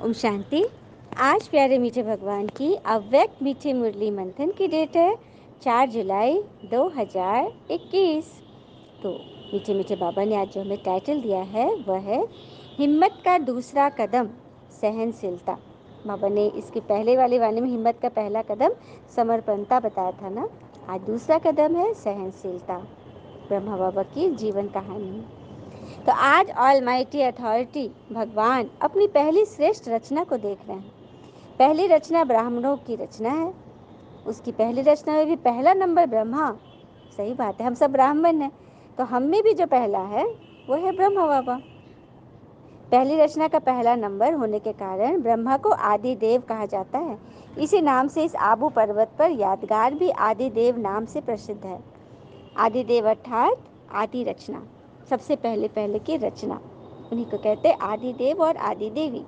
ओम शांति। आज प्यारे मीठे भगवान की अव्यक्त मीठी मुरली मंथन की डेट है 4 जुलाई 2021। तो मीठे मीठे बाबा ने आज जो हमें टाइटल दिया है वह है हिम्मत का दूसरा कदम, सहनशीलता। बाबा ने इसके पहले वाली वाणी में हिम्मत का पहला कदम समर्पणता बताया था ना। आज दूसरा कदम है सहनशीलता, ब्रह्मा बाबा की जीवन कहानी। तो आज ऑलमाइटी अथॉरिटी भगवान अपनी पहली श्रेष्ठ रचना को देख रहे हैं। पहली रचना ब्राह्मणों की रचना है। उसकी पहली रचना में भी पहला नंबर ब्रह्मा। सही बात है, हम सब ब्राह्मण हैं, तो हम में भी जो पहला है वो है ब्रह्मा बाबा। पहली रचना का पहला नंबर होने के कारण ब्रह्मा को आदि देव कहा जाता है। इसी नाम से इस आबू पर्वत पर यादगार भी आदि देव नाम से प्रसिद्ध है। आदि देव अर्थात आदि रचना, सबसे पहले की रचना, उन्हीं को कहते हैं आदि देव और आदि देवी।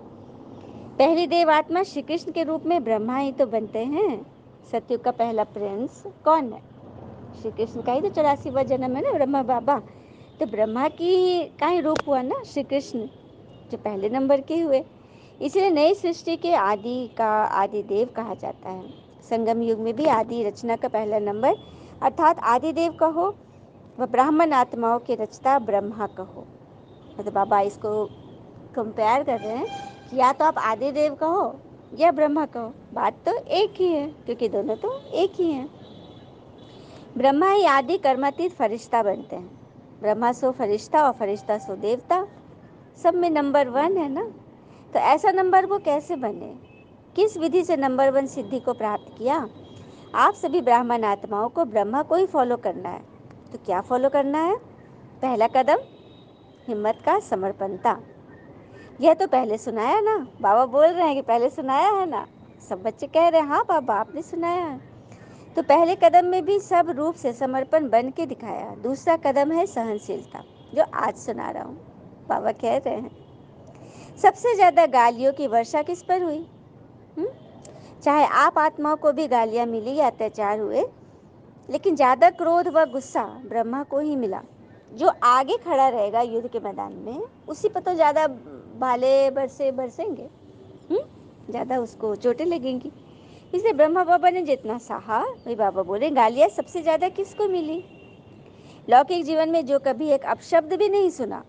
पहली देव आत्मा श्री कृष्ण के रूप में ब्रह्मा ही तो बनते हैं। सतयुग का पहला प्रिंस कौन है? श्री कृष्ण का ही तो 84वां जन्म है ना, ब्रह्मा बाबा। तो ब्रह्मा की का ही रूप हुआ ना श्री कृष्ण, जो पहले नंबर के हुए। इसलिए नई सृष्टि के आदि का आदि देव कहा जाता है। संगम युग में भी आदि रचना का पहला नंबर अर्थात आदि देव कहो, वह ब्राह्मण आत्माओं के रचता ब्रह्मा कहो। मतलब बाबा इसको कंपेयर कर रहे हैं कि या तो आप आदि देव कहो या ब्रह्मा कहो, बात तो एक ही है, क्योंकि दोनों तो एक ही हैं। ब्रह्मा ही आदि कर्मातीत फरिश्ता बनते हैं। ब्रह्मा सो फरिश्ता और फरिश्ता सो देवता, सब में नंबर 1 है ना। तो ऐसा नंबर वो कैसे बने, किस विधि से नंबर 1 सिद्धि को प्राप्त किया? आप सभी ब्राह्मण आत्माओं को ब्रह्मा को ही फॉलो करना है। तो क्या फॉलो करना है? पहला कदम हिम्मत का समर्पणता। यह तो पहले सुनाया ना, बाबा बोल रहे हैं कि पहले सुनाया है ना। सब बच्चे कह रहे हैं हाँ बाबा आपने सुनाया है। तो पहले कदम में भी सब रूप से समर्पण बन के दिखाया। दूसरा कदम है सहनशीलता, जो आज सुना रहा हूँ। बाबा कह रहे हैं सबसे ज्यादा गालियों की वर्षा किस पर हुई? चाहे आप आत्माओं को भी गालियां मिली या अत्याचार हुए, लेकिन ज्यादा क्रोध व गुस्सा ब्रह्मा को ही मिला। जो आगे खड़ा रहेगा युद्ध के मैदान में, उसी पर तो ज्यादा भाले बरसेंगे, ज्यादा उसको चोटें लगेंगी। इसलिए ब्रह्मा बाबा ने जितना सहा, वही बाबा बोले गालियां सबसे ज्यादा किसको मिली? लौकिक जीवन में जो कभी एक अपशब्द भी नहीं सुना,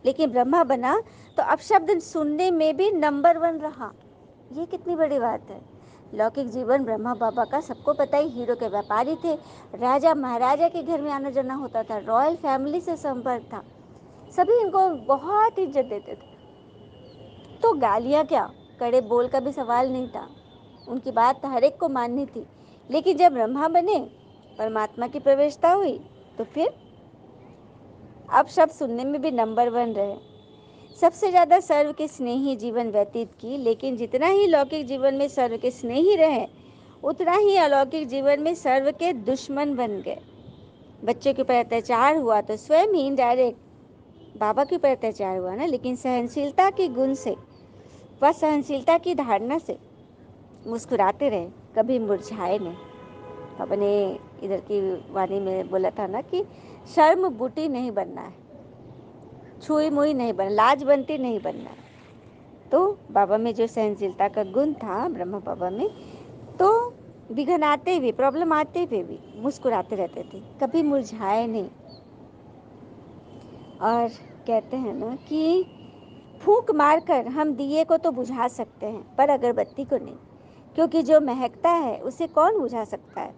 लेकिन ब्रह्मा बना तो अपशब्द सुनने में भी नंबर 1 रहा। ये कितनी बड़ी बात है। लौकिक जीवन ब्रह्मा बाबा का सबको पता ही, हीरो के व्यापारी थे, राजा महाराजा के घर में आना जाना होता था, रॉयल फैमिली से संपर्क था, सभी इनको बहुत इज्जत देते थे। तो गालियां क्या, कड़े बोल का भी सवाल नहीं था, उनकी बात हर एक को माननी थी। लेकिन जब ब्रह्मा बने, परमात्मा की प्रवेशता हुई, तो फिर अब शब्द सुनने में भी नंबर 1 रहे। सबसे ज्यादा सर्व के स्नेही जीवन व्यतीत की, लेकिन जितना ही लौकिक जीवन में सर्व के स्नेही रहे, उतना ही अलौकिक जीवन में सर्व के दुश्मन बन गए। बच्चे के ऊपर अत्याचार हुआ तो स्वयं ही इनडायरेक्ट बाबा के ऊपर अत्याचार हुआ ना, लेकिन सहनशीलता के गुण से व सहनशीलता की धारणा से मुस्कुराते रहे, कभी मुरझाए नहीं। बाबा ने इधर की वाणी में बोला था ना कि शर्म बूटी नहीं बनना है, छुई मुई नहीं बनना, लाज बनती नहीं बनना है। तो बाबा में जो सहनशीलता का गुण था, ब्रह्मा बाबा में, तो विघ्न आते हुए, प्रॉब्लम आते हुए भी मुस्कुराते रहते थे, कभी मुरझाए नहीं। और कहते हैं ना कि फूंक मारकर हम दिए को तो बुझा सकते हैं, पर अगरबत्ती को नहीं, क्योंकि जो महकता है उसे कौन बुझा सकता है,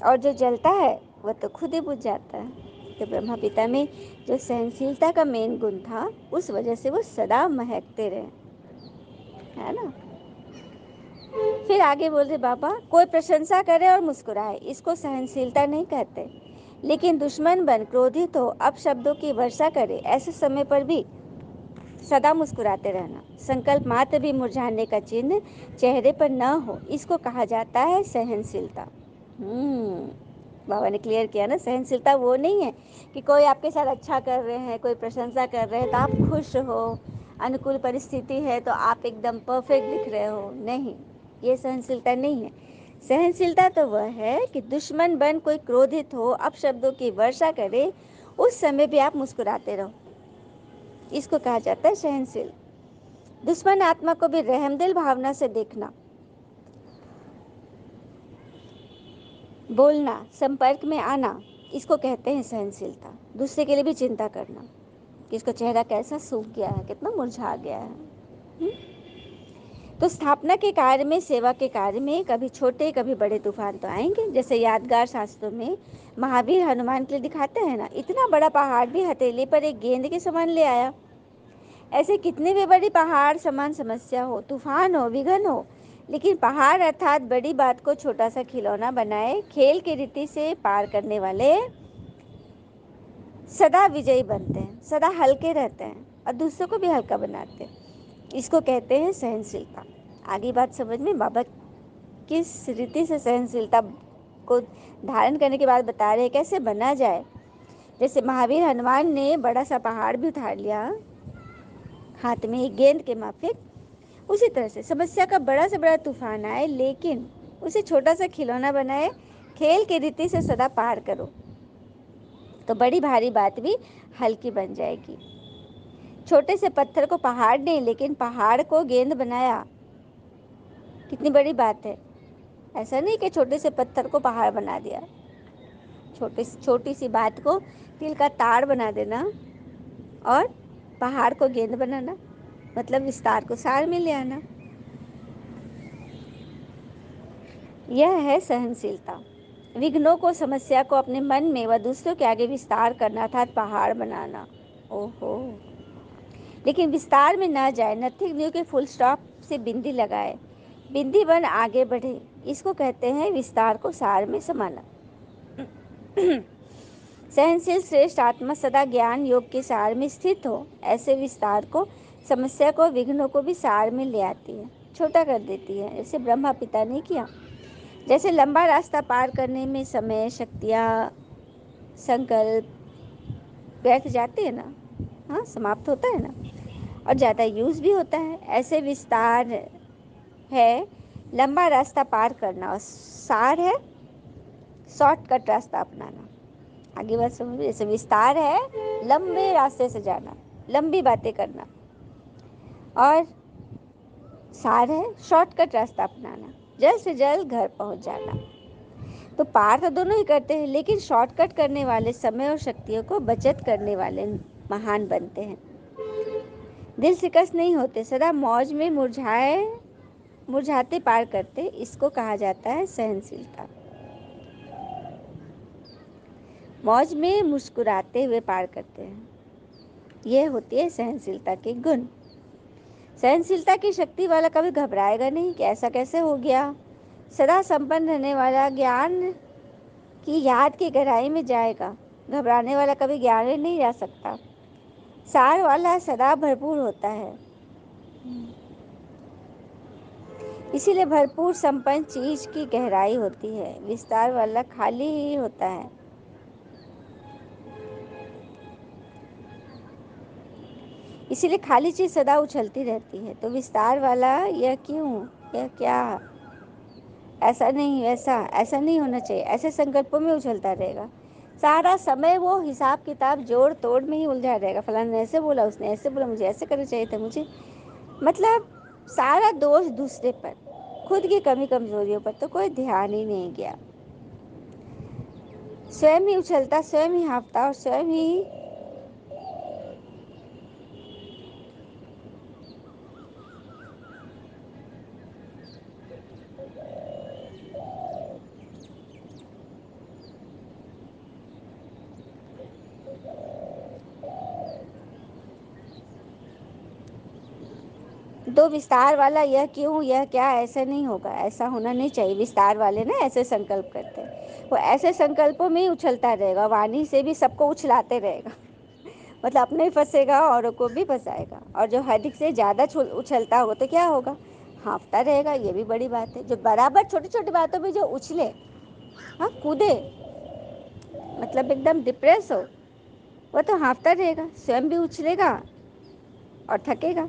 और जो जलता है वह तो खुद ही बुझ जाता है। तो ब्रह्मा पिता में जो सहनशीलता का मेन गुण था, उस वजह से वो सदा महकते रहे, है ना। फिर आगे बोल रहे बाबा, कोई प्रशंसा करे और मुस्कुराए, इसको सहनशीलता नहीं कहते। लेकिन दुश्मन बन क्रोधित हो, अपशब्दों की वर्षा करे, ऐसे समय पर भी सदा मुस्कुराते रहना, संकल्प मात्र भी मुरझाने का चिन्ह चेहरे पर न हो, इसको कहा जाता है सहनशीलता। बाबा ने क्लियर किया ना, सहनशीलता वो नहीं है कि कोई आपके साथ अच्छा कर रहे हैं, कोई प्रशंसा कर रहे हैं तो आप खुश हो, अनुकूल परिस्थिति है तो आप एकदम परफेक्ट दिख रहे हो, नहीं, ये सहनशीलता नहीं है। सहनशीलता तो वह है कि दुश्मन बन कोई क्रोधित हो, अपशब्दों की वर्षा करे, उस समय भी आप मुस्कुराते रहो, इसको कहा जाता है सहनशील। दुश्मन आत्मा को भी रहमदिल भावना से देखना, बोलना, संपर्क में आना, इसको कहते हैं सहनशीलता। दूसरे के लिए भी चिंता करना कि इसका चेहरा कैसा सूख गया है, कितना मुरझा गया है। तो स्थापना के कार्य में, सेवा के कार्य में कभी छोटे कभी बड़े तूफान तो आएंगे। जैसे यादगार शास्त्रों में महावीर हनुमान के लिए दिखाते हैं ना, इतना बड़ा पहाड़ भी हथेली पर एक गेंद के समान ले आया। ऐसे कितने भी बड़ी पहाड़ समान समस्या हो, तूफान हो, विघन हो, लेकिन पहाड़ अर्थात बड़ी बात को छोटा सा खिलौना बनाए खेल की रीति से पार करने वाले सदा विजयी बनते हैं, सदा हल्के रहते हैं और दूसरों को भी हल्का बनाते हैं। इसको कहते हैं सहनशीलता। आगे बात समझ में, बाबा किस रीति से सहनशीलता को धारण करने के बाद बता रहे हैं कैसे बना जाए। जैसे महावीर हनुमान ने बड़ा सा पहाड़ भी उठा लिया हाथ में एक गेंद के माफिक, उसी तरह से समस्या का बड़ा से बड़ा तूफान आए लेकिन उसे छोटा सा खिलौना बनाए खेल की रीति से सदा पार करो तो बड़ी भारी बात भी हल्की बन जाएगी। छोटे से पत्थर को पहाड़ नहीं लेकिन पहाड़ को गेंद बनाया, कितनी बड़ी बात है। ऐसा नहीं कि छोटे से पत्थर को पहाड़ बना दिया, छोटी सी बात को तिल का ताड़ बना देना और पहाड़ को गेंद बनाना, मतलब विस्तार को सार में ले आना। यह है सहनशीलता। विघ्नों को, समस्या को अपने मन में व दूसरों के आगे विस्तार करना अर्थात पहाड़ बनाना। ओहो, लेकिन विस्तार में ना जाए, नथिंग न्यू के फुल स्टॉप से बिंदी लगाए, बिंदी बन आगे बढ़े, इसको कहते हैं विस्तार को सार में समाना। सहनशील श्रेष्ठ आत्मा सदा ज्ञान योग के सार में स्थित हो, ऐसे विस्तार को, समस्या को, विघ्नों को भी सार में ले आती है, छोटा कर देती है, जैसे ब्रह्मा पिता ने किया। जैसे लंबा रास्ता पार करने में समय, शक्तियाँ, संकल्प व्यर्थ जाते हैं ना, हाँ समाप्त होता है ना, और ज़्यादा यूज़ भी होता है। ऐसे विस्तार है लंबा रास्ता पार करना और सार है शॉर्टकट रास्ता अपनाना। आगे बात समझिए, जैसे विस्तार है लंबे रास्ते से जाना, लंबी बातें करना, और सार है शॉर्टकट रास्ता अपनाना, जल्द से जल्द घर पहुंच जाना। तो पार तो दोनों ही करते हैं लेकिन शॉर्टकट करने वाले समय और शक्तियों को बचत करने वाले महान बनते हैं। दिल शिकस्त नहीं होते, सदा मौज में मुरझाते पार करते, इसको कहा जाता है सहनशीलता। मौज में मुस्कुराते हुए पार करते हैं, यह होती है सहनशीलता के गुण। सहनशीलता की शक्ति वाला कभी घबराएगा नहीं कि ऐसा कैसे हो गया। सदा संपन्न रहने वाला ज्ञान की याद की गहराई में जाएगा, घबराने वाला कभी ज्ञान में नहीं जा सकता। सार वाला सदा भरपूर होता है, इसीलिए भरपूर संपन्न चीज की गहराई होती है, विस्तार वाला खाली ही होता है। इसीलिए खाली चीज सदा उछलती रहती है। तो विस्तार वाला यह क्यों, यह क्या, ऐसा नहीं, वैसा, ऐसा नहीं होना चाहिए, ऐसे संकल्पों में उछलता रहेगा सारा समय। वो हिसाब किताब जोड़ तोड़ में ही उलझा रहेगा, फलाना ने ऐसे बोला, उसने ऐसे बोला, मुझे ऐसे करना चाहिए था, मुझे, मतलब सारा दोष दूसरे पर, खुद की कमी कमजोरियों पर तो कोई ध्यान ही नहीं गया। स्वयं ही उछलता, स्वयं ही हाँफता और स्वयं ही दो विस्तार वाला यह क्यों, यह क्या, ऐसा नहीं होगा, ऐसा होना नहीं चाहिए। विस्तार वाले ना ऐसे संकल्प करते हैं, वो ऐसे संकल्पों में ही उछलता रहेगा, वाणी से भी सबको उछलाते रहेगा। मतलब अपने ही फंसेगा, औरों को भी फंसाएगा। और जो हद से ज़्यादा उछलता होगा तो क्या होगा, हाँफता रहेगा। ये भी बड़ी बात है। जो बराबर छोटी छोटी बातों में जो उछले, हाँ कूदे, मतलब एकदम डिप्रेस हो, वो तो हाँफता रहेगा, स्वयं भी उछलेगा और थकेगा।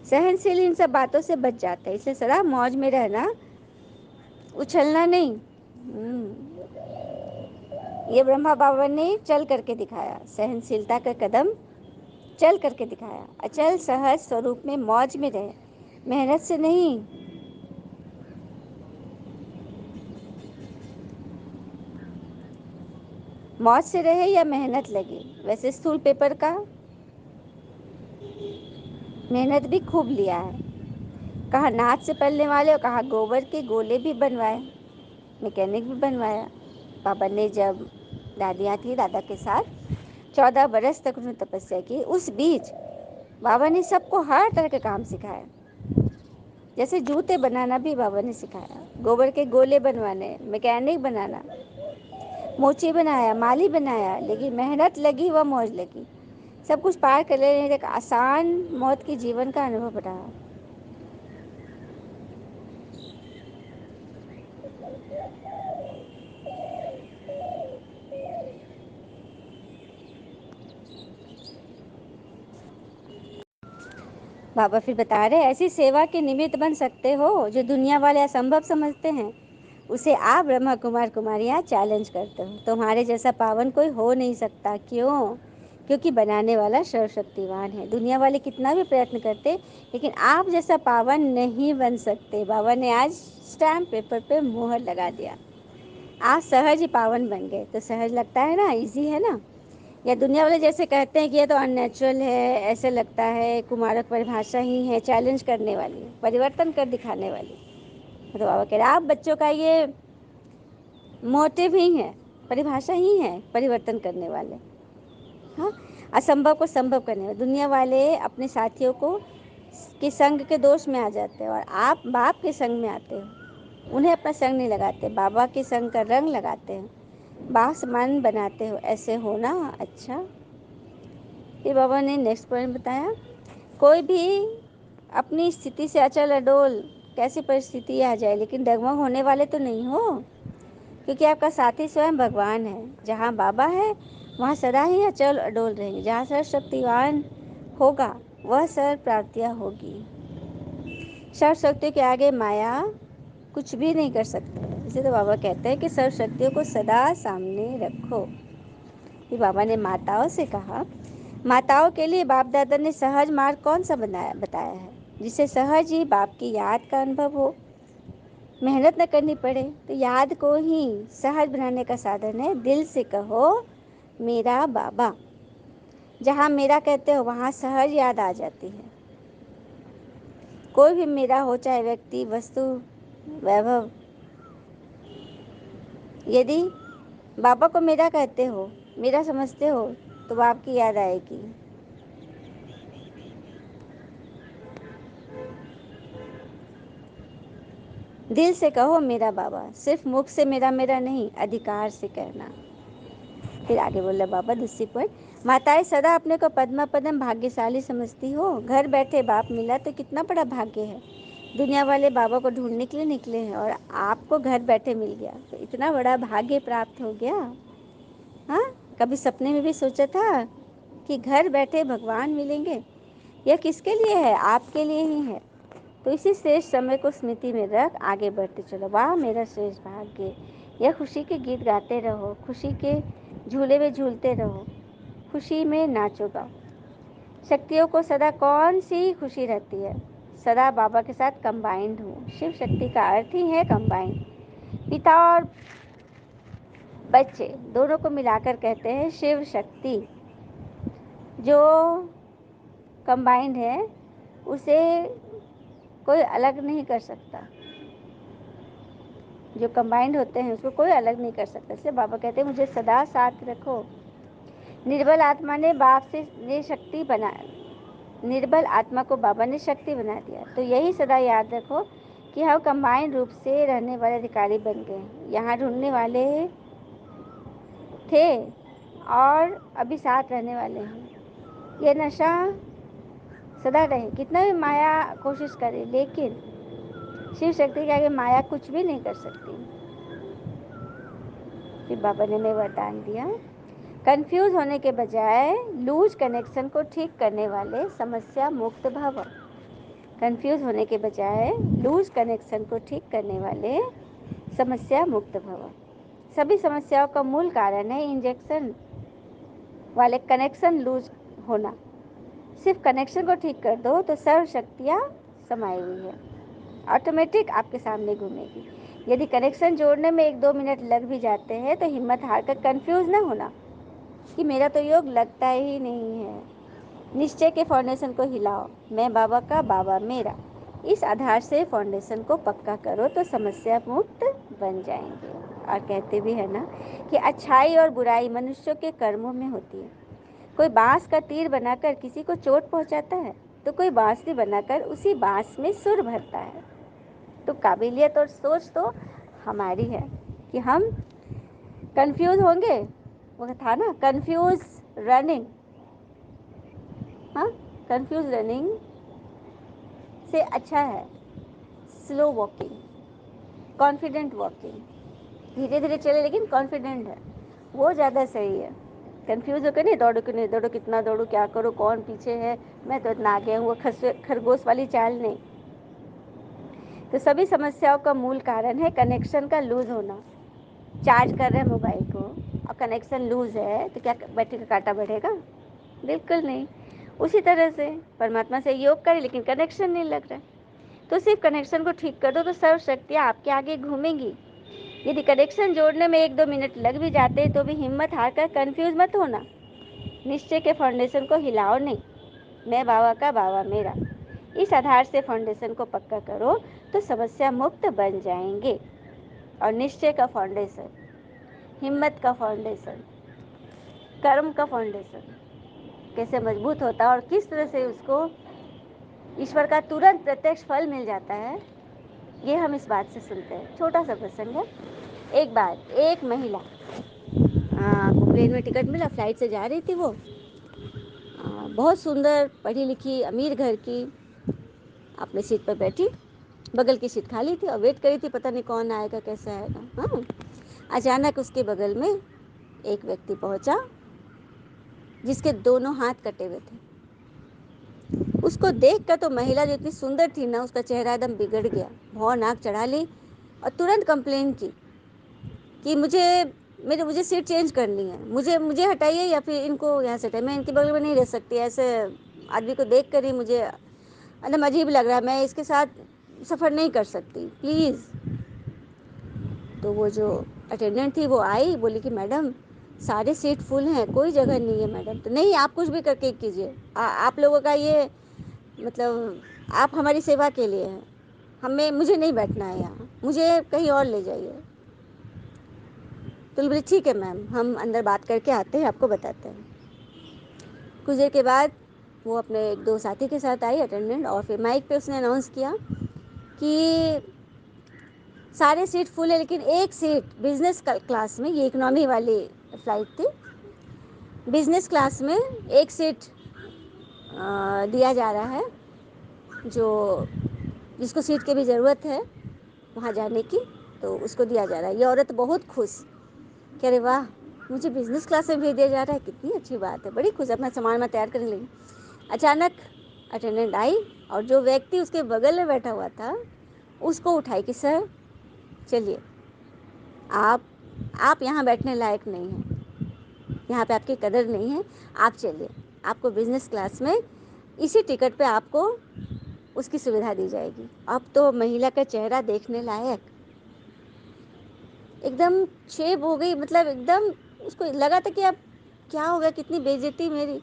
सहनशील इन सब बातों से बच जाता है, इसलिए सदा मौज में रहना, उछलना नहीं। ये ब्रह्मा बाबा ने चल करके दिखाया। सहनशीलता का कदम चल करके दिखाया। अचल सहज स्वरूप में मौज में रहे, मेहनत से नहीं। मौज से रहे या मेहनत लगी। वैसे स्टूल पेपर का मेहनत भी खूब लिया है। कहा नाच से पलने वाले और कहा गोबर के गोले भी बनवाए, मैकेनिक भी बनवाया। पापा ने जब दादियाँ थी दादा के साथ 14 बरस तक उन्होंने तपस्या की। उस बीच बाबा ने सबको हर तरह के काम सिखाए। जैसे जूते बनाना भी बाबा ने सिखाया, गोबर के गोले बनवाने, मैकेनिक बनाना, मोची बनाया, माली बनाया। लेकिन मेहनत लगी व मौज लगी। सब कुछ पार कर लेने एक आसान मौत के जीवन का अनुभव रहा। बाबा फिर बता रहे, ऐसी सेवा के निमित्त बन सकते हो जो दुनिया वाले असंभव समझते हैं, उसे आप ब्रह्मा कुमार कुमारियाँ चैलेंज करते हो। तुम्हारे जैसा पावन कोई हो नहीं सकता। क्यों? क्योंकि बनाने वाला सर्वशक्तिवान है। दुनिया वाले कितना भी प्रयत्न करते, लेकिन आप जैसा पावन नहीं बन सकते। बाबा ने आज स्टैम्प पेपर पे मोहर लगा दिया। आप सहज ही पावन बन गए। तो सहज लगता है ना, इजी है ना। या दुनिया वाले जैसे कहते हैं कि ये तो अननेचुरल है, ऐसे लगता है। कुमारक परिभाषा ही है चैलेंज करने वाली, परिवर्तन कर दिखाने वाली। तो बाबा कह रहे आप बच्चों का ये मोटिव ही है, परिभाषा ही है परिवर्तन करने वाले। हाँ, असंभव को संभव करने वाले। दुनिया वाले अपने साथियों को के संग के दोष में आ जाते हैं और आप बाप के संग में आते हो। उन्हें अपना संग नहीं लगाते, बाबा के संग का रंग लगाते हैं, बासमान बनाते हो। ऐसे हो ना। अच्छा, फिर बाबा ने नेक्स्ट पॉइंट बताया, कोई भी अपनी स्थिति से अचल अडोल कैसी परिस्थिति आ जाए, लेकिन डगमग होने वाले तो नहीं हो, क्योंकि आपका साथी स्वयं भगवान है। जहाँ बाबा है वहाँ सदा ही अचल अडोल रहेंगे। जहाँ सर्वशक्तिवान होगा वह सर्व प्राप्तियाँ होगी। सर्व शक्तियों के आगे माया कुछ भी नहीं कर सकते। इसे तो बाबा कहते हैं कि सर्व शक्तियों को सदा सामने रखो। फिर बाबा ने माताओं से कहा, माताओं के लिए बाप दादा ने सहज मार्ग कौन सा बताया है, जिसे सहज ही बाप की याद का अनुभव हो, मेहनत न करनी पड़े। तो याद को ही सहज बनाने का साधन है। दिल से कहो मेरा बाबा। जहाँ मेरा कहते हो वहाँ सहज याद आ जाती है। कोई भी मेरा हो, चाहे व्यक्ति, वस्तु, वैभव। यदि बाबा को मेरा कहते हो, मेरा समझते हो, तो बाप की याद आएगी। दिल से कहो मेरा बाबा, सिर्फ मुख से मेरा मेरा नहीं, अधिकार से कहना। फिर आगे बोला बाबा दूसरी पॉइंट, माताएं सदा अपने को पद्मा पदम भाग्यशाली समझती हो। घर बैठे बाप मिला तो कितना बड़ा भाग्य है। दुनिया वाले बाबा को ढूंढने के लिए निकले हैं और आपको घर बैठे मिल गया, तो इतना बड़ा भाग्य प्राप्त हो गया। हाँ, कभी सपने में भी सोचा था कि घर बैठे भगवान मिलेंगे? यह किसके लिए है? आपके लिए ही है। तो इसी श्रेष्ठ समय को स्मृति में रख आगे बढ़ते चलो। वाह मेरा श्रेष्ठ भाग्य। यह खुशी के गीत गाते रहो, खुशी के झूले में झूलते रहो, खुशी में नाचो गाओ। शक्तियों को सदा कौन सी खुशी रहती है? सदा बाबा के साथ कंबाइंड हूँ। शिव शक्ति का अर्थ ही है कंबाइंड। पिता और बच्चे दोनों को मिलाकर कहते हैं शिव शक्ति। जो कंबाइंड है उसे कोई अलग नहीं कर सकता। जो कंबाइंड होते हैं उसको कोई अलग नहीं कर सकता। इसलिए बाबा कहते हैं मुझे सदा साथ रखो। निर्बल आत्मा ने बाप से ने शक्ति बना निर्बल आत्मा को बाबा ने शक्ति बना दिया। तो यही सदा याद रखो कि हम कंबाइंड रूप से रहने वाले अधिकारी बन गए। यहाँ ढूंढने वाले थे और अभी साथ रहने वाले हैं। यह नशा सदा रहे, कितना भी माया कोशिश करे, लेकिन शिव शक्ति के आगे माया कुछ भी नहीं कर सकती। फिर बाबा ने हमें वरदान दिया, कंफ्यूज होने के बजाय लूज कनेक्शन को ठीक करने वाले समस्या मुक्त भव। कंफ्यूज होने के बजाय लूज कनेक्शन को ठीक करने वाले समस्या मुक्त भव। सभी समस्याओं का मूल कारण है इंजेक्शन वाले कनेक्शन लूज होना। सिर्फ कनेक्शन को ठीक कर दो तो सर्व शक्तियाँ समाई हुई है, ऑटोमेटिक आपके सामने घूमेगी। यदि कनेक्शन जोड़ने में 1-2 मिनट लग भी जाते हैं तो हिम्मत हार कर कंफ्यूज ना होना कि मेरा तो योग लगता ही नहीं है। निश्चय के फाउंडेशन को हिलाओ, मैं बाबा का, बाबा मेरा। इस आधार से फाउंडेशन को पक्का करो तो समस्या मुक्त बन जाएंगे। और कहते भी है ना कि अच्छाई और बुराई मनुष्यों के कर्मों में होती है। कोई बांस का तीर बनाकर किसी को चोट पहुंचाता है तो कोई बांसुरी बनाकर उसी बांस में सुर भरता है। तो काबिलियत और सोच तो हमारी है कि हम कंफ्यूज होंगे। वो था ना, कंफ्यूज रनिंग, हाँ, कंफ्यूज रनिंग से अच्छा है स्लो वॉकिंग, कॉन्फिडेंट वॉकिंग। धीरे धीरे चले लेकिन कॉन्फिडेंट है, वो ज़्यादा सही है। कंफ्यूज होकर नहीं दौड़ो, कि नहीं दौड़ो, कितना दौड़ो, क्या करो, कौन पीछे है, मैं तो इतना आगे हूँ, खरगोश वाली चाल नहीं। तो सभी समस्याओं का मूल कारण है कनेक्शन का लूज होना। चार्ज कर रहे हैं मोबाइल को और कनेक्शन लूज है तो क्या बैटरी का कांटा बढ़ेगा? बिल्कुल नहीं। उसी तरह से परमात्मा से योग करें लेकिन कनेक्शन नहीं लग रहा है, तो सिर्फ कनेक्शन को ठीक कर दो तो सर्व शक्तियाँ आपके आगे घूमेंगी। यदि कनेक्शन जोड़ने में 1-2 मिनट लग भी जाते तो भी हिम्मत हार कर कन्फ्यूज मत होना। निश्चय के फाउंडेशन को हिलाओ नहीं, मैं बाबा का, बाबा मेरा। इस आधार से फाउंडेशन को पक्का करो तो समस्या मुक्त बन जाएंगे। और निश्चय का फाउंडेशन, हिम्मत का फाउंडेशन, कर्म का फाउंडेशन कैसे मजबूत होता है और किस तरह से उसको ईश्वर का तुरंत प्रत्यक्ष फल मिल जाता है, ये हम इस बात से सुनते हैं। छोटा सा प्रसंग है। एक बार एक महिला को प्लेन में टिकट मिला, फ्लाइट से जा रही थी वो, बहुत सुंदर, पढ़ी लिखी, अमीर घर की, अपने सीट पर बैठी, बगल की सीट खाली थी और वेट करी थी, पता नहीं कौन आएगा, कैसे आएगा। हाँ, अचानक उसके बगल में एक व्यक्ति पहुंचा जिसके दोनों हाथ कटे हुए थे। उसको देखकर तो महिला जो इतनी सुंदर थी ना, उसका चेहरा एकदम बिगड़ गया, भौं नाक चढ़ा ली और तुरंत कंप्लेन की कि मुझे सीट चेंज करनी है, मुझे हटाइए या फिर इनको यहाँ से हटाइए, मैं इनके बगल में नहीं रह सकती, ऐसे आदमी को देख कर ही मुझे एकदम अजीब लग रहा है, मैं इसके साथ सफ़र नहीं कर सकती, प्लीज़। तो वो जो अटेंडेंट थी वो आई, बोली कि मैडम सारे सीट फुल हैं, कोई जगह नहीं है मैडम। तो नहीं, आप कुछ भी करके कीजिए, आप लोगों का ये मतलब आप हमारी सेवा के लिए हैं, मुझे नहीं बैठना है यहाँ, मुझे कहीं और ले जाइए। तो बोली ठीक है मैम, हम अंदर बात करके आते हैं, आपको बताते हैं। कुछ देर के बाद वो अपने 1-2 साथी के साथ आई अटेंडेंट, और फिर माइक पे उसने अनाउंस किया कि सारे सीट फुल है लेकिन एक सीट बिजनेस क्लास में, ये इकोनॉमी वाली फ्लाइट थी, बिजनेस क्लास में एक सीट दिया जा रहा है, जो जिसको सीट की भी ज़रूरत है वहाँ जाने की, तो उसको दिया जा रहा है। ये औरत बहुत खुश, कह रहे वाह, मुझे बिजनेस क्लास में भेज दिया जा रहा है, कितनी अच्छी बात है, बड़ी खुश, अपना सामान में तैयार करने लगी। अचानक अटेंडेंट आई और जो व्यक्ति उसके बगल में बैठा हुआ था उसको उठाई कि सर चलिए, आप यहाँ बैठने लायक नहीं हैं, यहाँ पे आपकी कदर नहीं है, आप चलिए, आपको बिजनेस क्लास में इसी टिकट पे आपको उसकी सुविधा दी जाएगी। अब तो महिला का चेहरा देखने लायक, एकदम शेप हो गई, मतलब एकदम उसको लगा था कि अब क्या हो गया, कितनी बेइज्जती मेरी,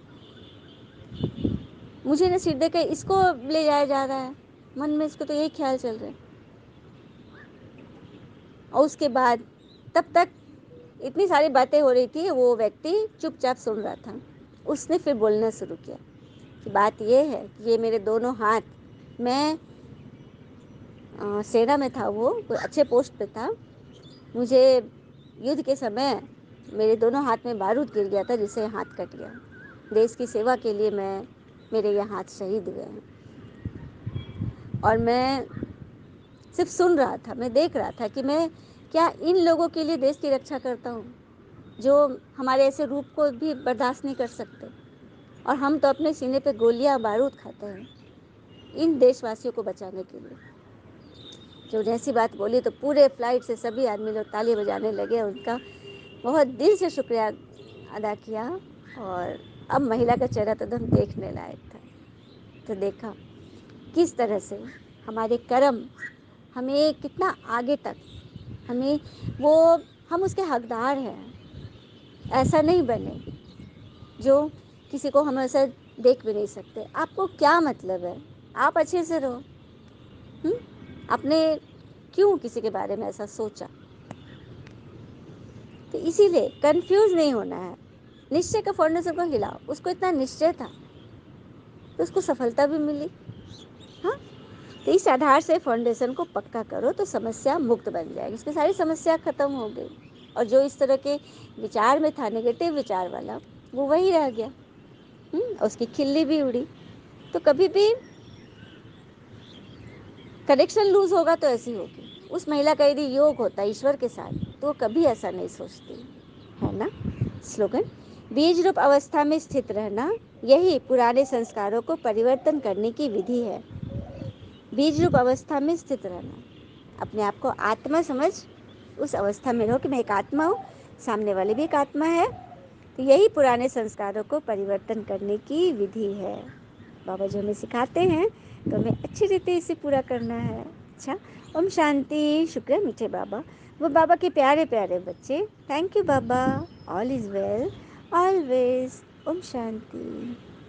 मुझे ना सीट देकर इसको ले जाया जा रहा है, मन में इसको तो यही ख्याल चल रहा है। और उसके बाद तब तक इतनी सारी बातें हो रही थी, वो व्यक्ति चुपचाप सुन रहा था। उसने फिर बोलना शुरू किया कि बात ये है कि ये मेरे दोनों हाथ, मैं सेना में था, वो कोई अच्छे पोस्ट पे था, मुझे युद्ध के समय मेरे दोनों हाथ में बारूद गिर गया था जिससे हाथ कट गया, देश की सेवा के लिए मेरे ये हाथ शहीद हुए हैं। और मैं सिर्फ सुन रहा था, मैं देख रहा था कि मैं क्या इन लोगों के लिए देश की रक्षा करता हूँ जो हमारे ऐसे रूप को भी बर्दाश्त नहीं कर सकते, और हम तो अपने सीने पे गोलियां बारूद खाते हैं इन देशवासियों को बचाने के लिए। जो जैसी बात बोली तो पूरे फ्लाइट से सभी आदमी लोग ताली बजाने लगे, उनका बहुत दिल से शुक्रिया अदा किया। और अब महिला का चेहरा तो एकदम देखने लायक था। تو دیکھا کس طرح سے ہمارے کرم ہمیں کتنا آگے تک ہمیں ہم اس کے حقدار ہیں. ایسا نہیں بنے جو کسی کو ہم ایسا دیکھ بھی نہیں سکتے. آپ کو کیا مطلب ہے؟ آپ اچھے سے رہو. آپ نے کیوں کسی کے بارے میں ایسا سوچا؟ تو اسی لیے کنفیوز نہیں ہونا ہے. نشچے کا فاؤنڈیشن کو ہلاؤ. اس کو اتنا نشچے تھا تو اس کو سفلتا بھی ملی. ہاں، تو اس آدھار سے فاؤنڈیشن کو پکا کرو تو سمسیا مکت بن جائے گی. اس میں ساری سمسیا ختم ہو گئی. اور جو اس طرح کے وچار میں تھا نگیٹو وچار والا وہ وہی رہ گیا. اس کی کھلی بھی اڑی. تو کبھی بھی کنیکشن لوز ہوگا تو ایسی ہوگی. اس مہیلا کا یدی یوگ ہوتا ہے ایشور کے ساتھ تو وہ کبھی ایسا نہیں سوچتی ہے نا. سلوگن: بیج روپ اوستھا میں استھت رہنا یہی پرانے سنسکاروں کو پریورتن کرنے کی ودھی ہے. بیج روپ اوستھا میں استھت رہنا، اپنے آپ کو آتما سمجھ اس اوستھا میں رہو کہ میں ایک آتما ہوں، سامنے والے بھی ایک آتما ہے. تو یہی پرانے سنسکاروں کو پریورتن کرنے کی ودھی ہے. بابا جو ہمیں سکھاتے ہیں تو ہمیں اچھی طریقے اسے پورا کرنا ہے. اچھا، اوم شانتی. شکریہ میٹھے بابا، وہ بابا کے پیارے پیارے بچے. تھینک یو بابا. آل از ویل آلویز. اوم شانتی.